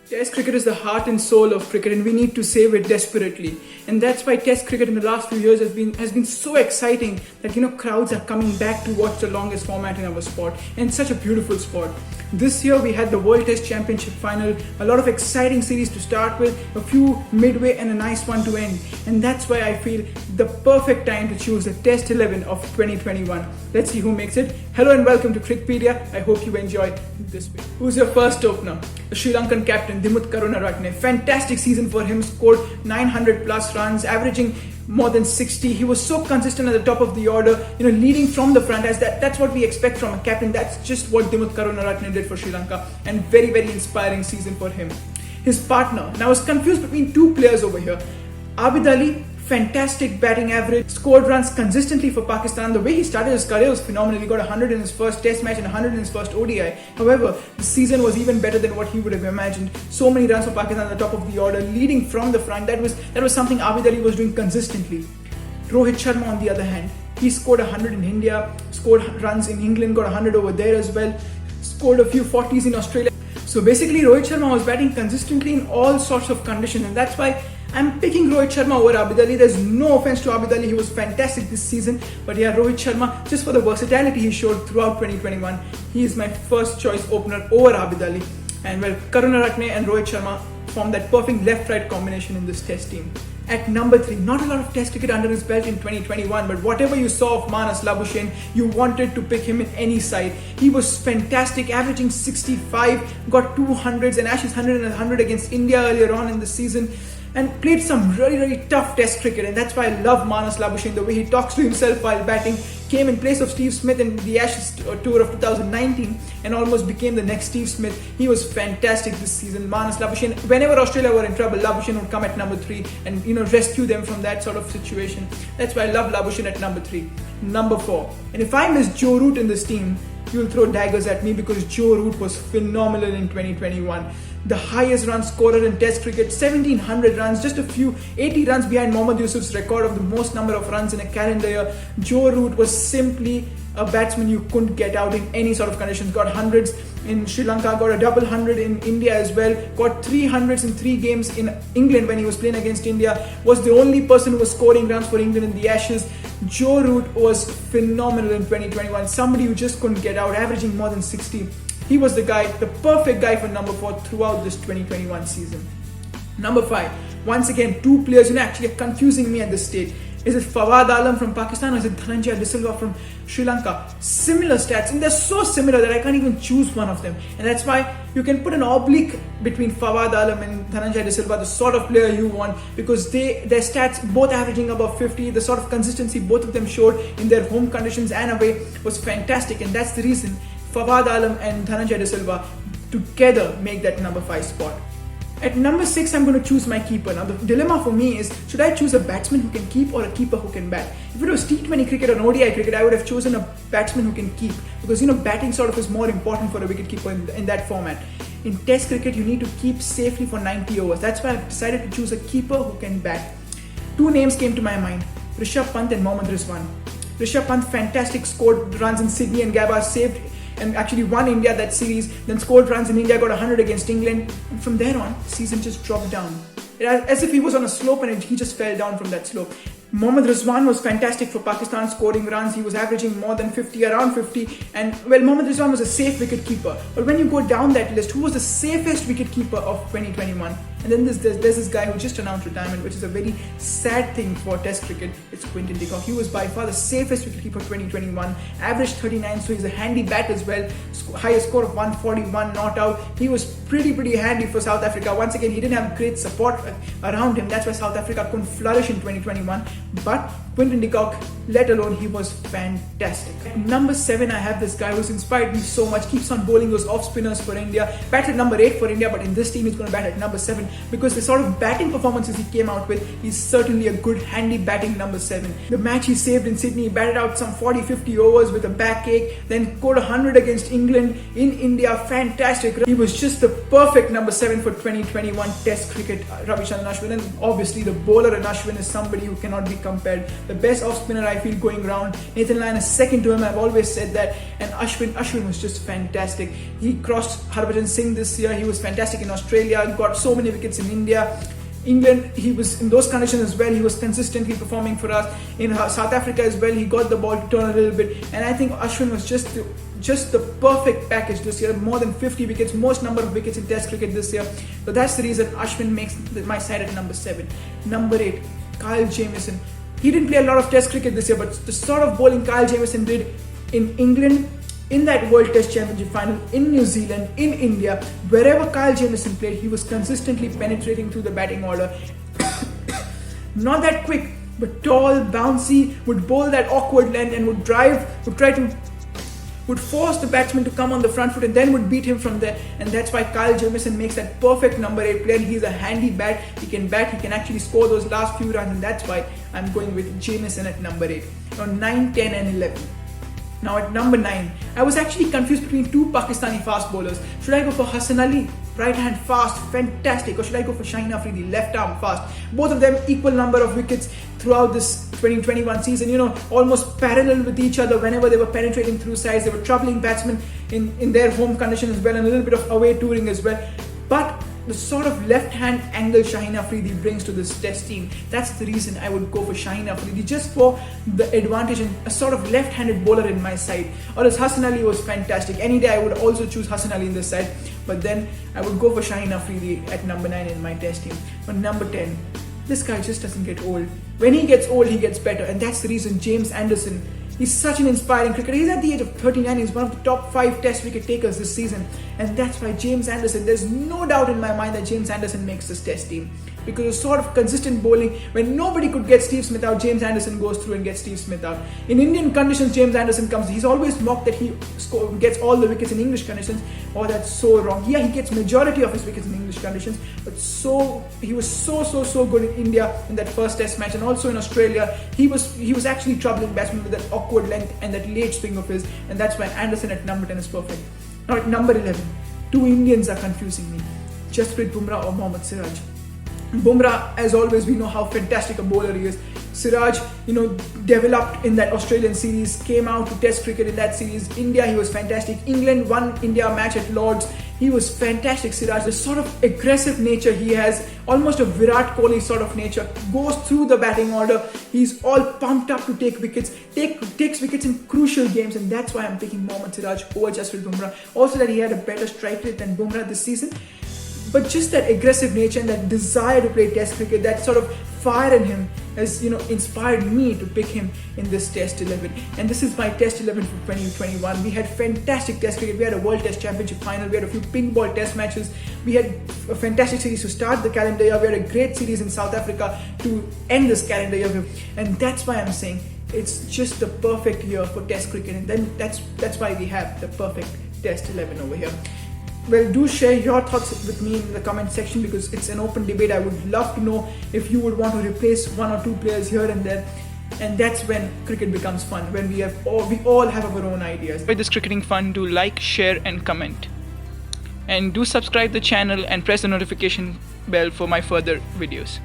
Test cricket is the heart and soul of cricket, and we need to save it desperately. And that's why Test cricket in the last few years has been so exciting that crowds are coming back to watch the longest format in our sport, and it's such a beautiful sport. This year we had the World Test Championship final, a lot of exciting series to start with, a few midway and a nice one to end. And that's why I feel the perfect time to choose the Test 11 of 2021. Let's see who makes it. Hello and welcome to Crickpedia. I hope you enjoyed this video. Who's your first opener? The Sri Lankan captain Dimit Karuna. Fantastic season for him, scored 900 plus runs, averaging more than 60. He was so consistent at the top of the order, leading from the front, as that's what we expect from a captain. That's just what Dimit Karuna did for Sri Lanka, and very, very inspiring season for him. His partner, now I was confused between two players over here. Abid Ali, fantastic batting average, scored runs consistently for Pakistan. The way he started his career was phenomenal. He got 100 in his first test match and 100 in his first ODI. However, the season was even better than what he would have imagined. So many runs for Pakistan at the top of the order, leading from the front. That was something Abid Ali was doing consistently. Rohit Sharma, on the other hand, he scored 100 in India, scored runs in England, got 100 over there as well, scored a few 40s in Australia. So basically, Rohit Sharma was batting consistently in all sorts of conditions, and that's why I'm picking Rohit Sharma over Abid Ali. There's no offense to Abid Ali, he was fantastic this season. But yeah, Rohit Sharma, just for the versatility he showed throughout 2021, he is my first choice opener over Abid Ali. And well, Karunaratne and Rohit Sharma form that perfect left-right combination in this test team. At number 3, not a lot of test cricket under his belt in 2021, but whatever you saw of Manas Labuschagne, you wanted to pick him in any side. He was fantastic, averaging 65, got 200s and Ashes 100 and 100 against India earlier on in the season, and played some really, really tough test cricket. And that's why I love Manas Labuschagne, the way he talks to himself while batting. Came in place of Steve Smith in the Ashes tour of 2019 and almost became the next Steve Smith. He was fantastic this season. Manas Labuschagne, whenever Australia were in trouble, Labuschagne would come at number 3 and rescue them from that sort of situation. That's why I love Labuschagne at number 3. Number 4, and if I miss Joe Root in this team, you'll throw daggers at me, because Joe Root was phenomenal in 2021. The highest run scorer in Test cricket, 1700 runs, just a few 80 runs behind Mohammad Yusuf's record of the most number of runs in a calendar year. Joe Root was simply a batsman you couldn't get out in any sort of conditions. Got hundreds in Sri Lanka, got a double 100 in India as well, got 300s in 3 games in England when he was playing against India, was the only person who was scoring runs for England in the Ashes. Joe Root was phenomenal in 2021, somebody who just couldn't get out, averaging more than 60. He was the guy, the perfect guy for number 4 throughout this 2021 season. Number 5, once again, 2 players actually are confusing me at this stage. Is it Fawad Alam from Pakistan, or is it Dhananjaya De Silva from Sri Lanka? Similar stats, and they're so similar that I can't even choose one of them. And that's why you can put an oblique between Fawad Alam and Dhananjaya De Silva, the sort of player you want, because their stats both averaging above 50, the sort of consistency both of them showed in their home conditions and away was fantastic. And that's the reason Fawad Alam and Dhananjaya De Silva together make that number 5 spot. At number 6, I'm going to choose my keeper. Now the dilemma for me is, should I choose a batsman who can keep or a keeper who can bat? If it was T20 cricket or ODI cricket, I would have chosen a batsman who can keep, because batting sort of is more important for a wicketkeeper in that format. In Test cricket, you need to keep safely for 90 overs. That's why I've decided to choose a keeper who can bat. 2 names came to my mind: Rishabh Pant and Mohammad Rizwan. Rishabh Pant, fantastic, scored runs in Sydney and Gabba, saved and actually won India that series, then scored runs in India, got 100 against England, and from there on, the season just dropped down. As if he was on a slope and he just fell down from that slope. Mohammad Rizwan was fantastic for Pakistan, scoring runs. He was averaging more than 50, around 50. And well, Mohammad Rizwan was a safe wicket keeper. But when you go down that list, who was the safest wicket keeper of 2021? And then there's this guy who just announced retirement, which is a very sad thing for Test cricket. It's Quentin Dick. He was by far the safest wicketkeeper 2021. Averaged 39, so he's a handy bat as well. Highest score of 141, not out. He was pretty handy for South Africa. Once again, he didn't have great support around him. That's why South Africa couldn't flourish in 2021. But Quentin Dick, let alone, he was fantastic. At number 7, I have this guy who's inspired me so much. Keeps on bowling those off spinners for India. Batted number 8 for India, but in this team he's going to bat at number 7, because the sort of batting performances he came out with, he's certainly a good handy batting number 7. The match he saved in Sydney, he batted out some 40-50 overs with a backache, then scored 100 against England in India. Fantastic. He was just the perfect number 7 for 2021 Test cricket, Ravichandran Ashwin. And obviously the bowler in Ashwin is somebody who cannot be compared the best off spinner I feel going around. Nathan Lyon is second to him, I've always said that. And Ashwin was just fantastic. He crossed Harbhajan Singh this year. He was fantastic in Australia, got so many wickets in India. England, he was in those conditions as well. He was consistently performing for us. In South Africa as well, he got the ball to turn a little bit. And I think Ashwin was just the perfect package this year. More than 50 wickets, most number of wickets in Test cricket this year. So that's the reason Ashwin makes my side at number 7. Number 8, Kyle Jameson. He didn't play a lot of Test cricket this year, but the sort of bowling Kyle Jameson did in England, in that World Test Championship final, in New Zealand, in India, wherever Kyle Jameson played, he was consistently penetrating through the batting order. Not that quick, but tall, bouncy, would bowl that awkward length and would force the batsman to come on the front foot and then would beat him from there. And that's why Kyle Jameson makes that perfect number 8 player. He's a handy bat, he can actually score those last few runs, and that's why I'm going with Jameson at number 8. Now 9, 10 and 11. Now at number 9, I was actually confused between 2 Pakistani fast bowlers. Should I go for Hassan Ali, right hand fast, fantastic, or should I go for Shaheen Afridi, left arm fast? Both of them equal number of wickets throughout this 2021 season, almost parallel with each other. Whenever they were penetrating through sides, they were troubling batsmen in their home condition as well, and a little bit of away touring as well. But the sort of left-hand angle Shaheen Afridi brings to this Test team, that's the reason I would go for Shaheen Afridi, just for the advantage and a sort of left-handed bowler in my side. Or as Hassan Ali was fantastic. Any day I would also choose Hassan Ali in this side, but then I would go for Shaheen Afridi at number 9 in my Test team. But number 10, this guy just doesn't get old. When he gets old, he gets better, and that's the reason James Anderson. He's such an inspiring cricketer. He's at the age of 39. He's one of the top 5 Test wicket takers this season. And that's why James Anderson, there's no doubt in my mind that James Anderson makes this Test team. Because of sort of consistent bowling, when nobody could get Steve Smith out, James Anderson goes through and gets Steve Smith out. In Indian conditions, James Anderson comes. He's always mocked that he gets all the wickets in English conditions. Oh, that's so wrong. Yeah, he gets majority of his wickets in English conditions, but he was so good in India in that first Test match, and also in Australia. He was actually troubling batsmen with that awkward length and that late swing of his, and that's why Anderson at number 10 is perfect. Now at number 11, 2 Indians are confusing me: Jasprit Bumrah or Mohammad Siraj. Bumrah, as always, we know how fantastic a bowler he is. Siraj, developed in that Australian series, came out to Test cricket in that series. India, he was fantastic. England won India match at Lords. He was fantastic. Siraj, the sort of aggressive nature he has, almost a Virat Kohli sort of nature, goes through the batting order. He's all pumped up to take wickets, takes wickets in crucial games, and that's why I'm picking Mohammad Siraj over Jasprit Bumrah. Also that he had a better strike rate than Bumrah this season. But just that aggressive nature and that desire to play Test cricket, that sort of fire in him has, inspired me to pick him in this Test 11. And this is my Test 11 for 2021. We had fantastic Test cricket. We had a World Test Championship final. We had a few pink ball Test matches. We had a fantastic series to start the calendar year. We had a great series in South Africa to end this calendar year. And that's why I'm saying it's just the perfect year for Test cricket. And then that's why we have the perfect Test 11 over here. Well, do share your thoughts with me in the comment section, because it's an open debate. I would love to know if you would want to replace 1 or 2 players here and there. And that's when cricket becomes fun, when we all have our own ideas. By this cricketing fun, do like, share and comment. And do subscribe the channel and press the notification bell for my further videos.